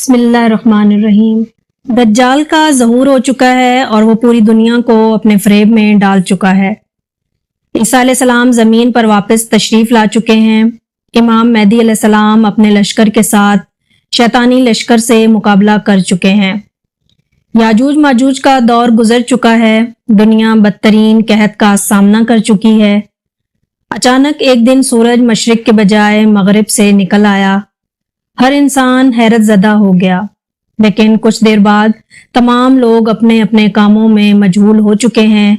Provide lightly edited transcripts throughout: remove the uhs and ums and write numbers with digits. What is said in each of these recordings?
بسم اللہ الرحمن الرحیم۔ دجال کا ظہور ہو چکا ہے اور وہ پوری دنیا کو اپنے فریب میں ڈال چکا ہے۔ عیسیٰ علیہ السلام زمین پر واپس تشریف لا چکے ہیں۔ امام مہدی علیہ السلام اپنے لشکر کے ساتھ شیطانی لشکر سے مقابلہ کر چکے ہیں۔ یاجوج ماجوج کا دور گزر چکا ہے۔ دنیا بدترین قحط کا سامنا کر چکی ہے۔ اچانک ایک دن سورج مشرق کے بجائے مغرب سے نکل آیا۔ ہر انسان حیرت زدہ ہو گیا، لیکن کچھ دیر بعد تمام لوگ اپنے اپنے کاموں میں مشغول ہو چکے ہیں،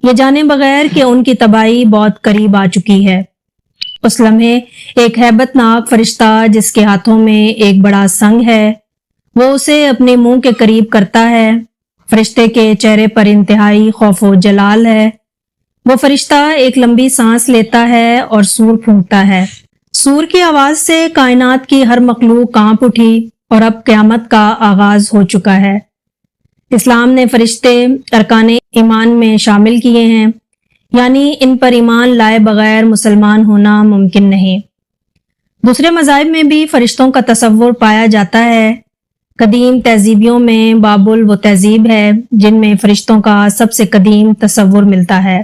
یہ جانے بغیر کہ ان کی تباہی بہت قریب آ چکی ہے۔ اس لمحے ایک ہیبت ناک فرشتہ جس کے ہاتھوں میں ایک بڑا سنگ ہے، وہ اسے اپنے منہ کے قریب کرتا ہے۔ فرشتے کے چہرے پر انتہائی خوف و جلال ہے۔ وہ فرشتہ ایک لمبی سانس لیتا ہے اور سور پھونکتا ہے۔ سور کی آواز سے کائنات کی ہر مخلوق کانپ اٹھی اور اب قیامت کا آغاز ہو چکا ہے۔ اسلام نے فرشتے ارکان ایمان میں شامل کیے ہیں، یعنی ان پر ایمان لائے بغیر مسلمان ہونا ممکن نہیں۔ دوسرے مذاہب میں بھی فرشتوں کا تصور پایا جاتا ہے۔ قدیم تہذیبیوں میں بابل وہ تہذیب ہے جن میں فرشتوں کا سب سے قدیم تصور ملتا ہے۔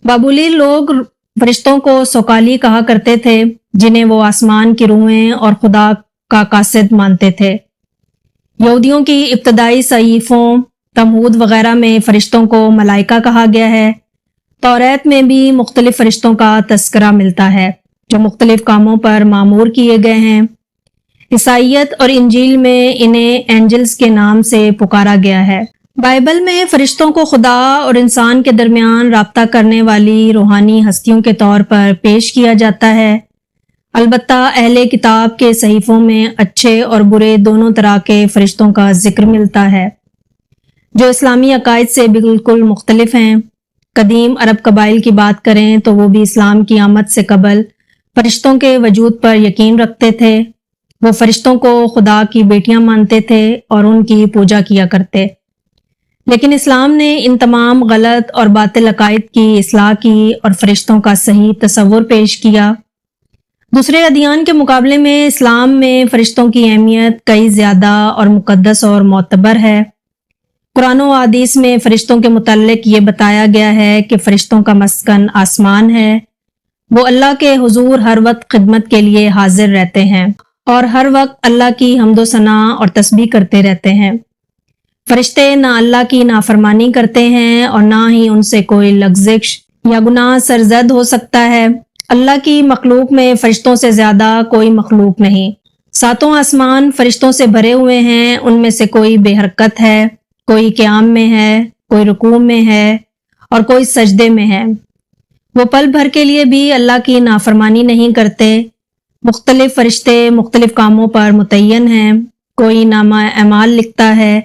بابلی لوگ فرشتوں کو سوکالی کہا کرتے تھے، جنہیں وہ آسمان کی روحیں اور خدا کا قاصد مانتے تھے۔ یہودیوں کی ابتدائی صحیفوں تمہود وغیرہ میں فرشتوں کو ملائکہ کہا گیا ہے۔ توریت میں بھی مختلف فرشتوں کا تذکرہ ملتا ہے جو مختلف کاموں پر مامور کیے گئے ہیں۔ عیسائیت اور انجیل میں انہیں اینجلز کے نام سے پکارا گیا ہے۔ بائبل میں فرشتوں کو خدا اور انسان کے درمیان رابطہ کرنے والی روحانی ہستیوں کے طور پر پیش کیا جاتا ہے۔ البتہ اہل کتاب کے صحیفوں میں اچھے اور برے دونوں طرح کے فرشتوں کا ذکر ملتا ہے، جو اسلامی عقائد سے بالکل مختلف ہیں۔ قدیم عرب قبائل کی بات کریں تو وہ بھی اسلام کی آمد سے قبل فرشتوں کے وجود پر یقین رکھتے تھے۔ وہ فرشتوں کو خدا کی بیٹیاں مانتے تھے اور ان کی پوجا کیا کرتے، لیکن اسلام نے ان تمام غلط اور باطل عقائد کی اصلاح کی اور فرشتوں کا صحیح تصور پیش کیا۔ دوسرے ادیان کے مقابلے میں اسلام میں فرشتوں کی اہمیت کئی زیادہ اور مقدس اور معتبر ہے۔ قرآن و حدیث میں فرشتوں کے متعلق یہ بتایا گیا ہے کہ فرشتوں کا مسکن آسمان ہے۔ وہ اللہ کے حضور ہر وقت خدمت کے لیے حاضر رہتے ہیں اور ہر وقت اللہ کی حمد و ثنا اور تسبیح کرتے رہتے ہیں۔ فرشتے نہ اللہ کی نافرمانی کرتے ہیں اور نہ ہی ان سے کوئی لغزش یا گناہ سرزد ہو سکتا ہے۔ اللہ کی مخلوق میں فرشتوں سے زیادہ کوئی مخلوق نہیں۔ ساتوں آسمان فرشتوں سے بھرے ہوئے ہیں، ان میں سے کوئی بے حرکت ہے، کوئی قیام میں ہے، کوئی رکوع میں ہے اور کوئی سجدے میں ہے۔ وہ پل بھر کے لیے بھی اللہ کی نافرمانی نہیں کرتے۔ مختلف فرشتے مختلف کاموں پر متعین ہیں۔ کوئی نامہ اعمال لکھتا ہے،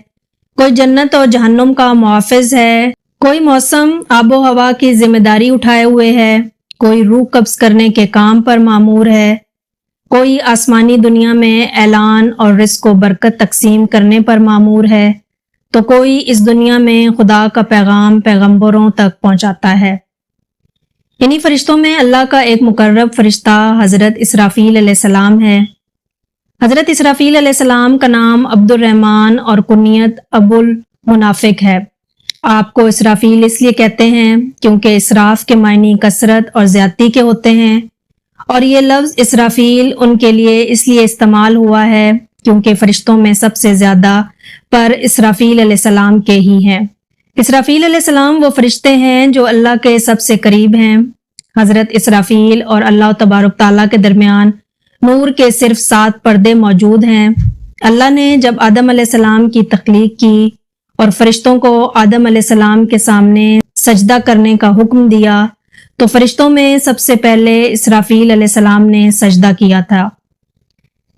کوئی جنت اور جہنم کا محافظ ہے، کوئی موسم آب و ہوا کی ذمہ داری اٹھائے ہوئے ہے، کوئی روح قبض کرنے کے کام پر مامور ہے، کوئی آسمانی دنیا میں اعلان اور رزق و برکت تقسیم کرنے پر مامور ہے، تو کوئی اس دنیا میں خدا کا پیغام پیغمبروں تک پہنچاتا ہے۔ انہی فرشتوں میں اللہ کا ایک مقرب فرشتہ حضرت اسرافیل علیہ السلام ہے۔ حضرت اسرافیل علیہ السلام کا نام عبد الرحمن اور کنیت ابو المنافق ہے۔ آپ کو اسرافیل اس لیے کہتے ہیں کیونکہ اسراف کے معنی کثرت اور زیادتی کے ہوتے ہیں، اور یہ لفظ اسرافیل ان کے لیے اس لیے استعمال ہوا ہے کیونکہ فرشتوں میں سب سے زیادہ پر اسرافیل علیہ السلام کے ہی ہیں۔ اسرافیل علیہ السلام وہ فرشتے ہیں جو اللہ کے سب سے قریب ہیں۔ حضرت اسرافیل اور اللہ تبارک تعالیٰ کے درمیان نور کے صرف 7 پردے موجود ہیں۔ اللہ نے جب آدم علیہ السلام کی تخلیق کی اور فرشتوں کو آدم علیہ السلام کے سامنے سجدہ کرنے کا حکم دیا تو فرشتوں میں سب سے پہلے اسرافیل علیہ السلام نے سجدہ کیا تھا،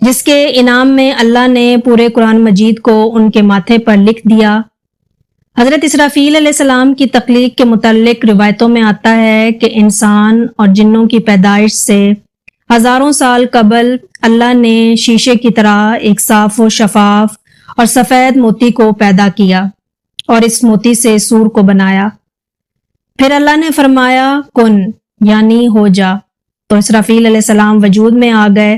جس کے انعام میں اللہ نے پورے قرآن مجید کو ان کے ماتھے پر لکھ دیا۔ حضرت اسرافیل علیہ السلام کی تخلیق کے متعلق روایتوں میں آتا ہے کہ انسان اور جنوں کی پیدائش سے ہزاروں سال قبل اللہ نے شیشے کی طرح ایک صاف و شفاف اور سفید موتی کو پیدا کیا اور اس موتی سے سور کو بنایا۔ پھر اللہ نے فرمایا کن، یعنی ہو جا، تو اسرافیل علیہ السلام وجود میں آ گئے۔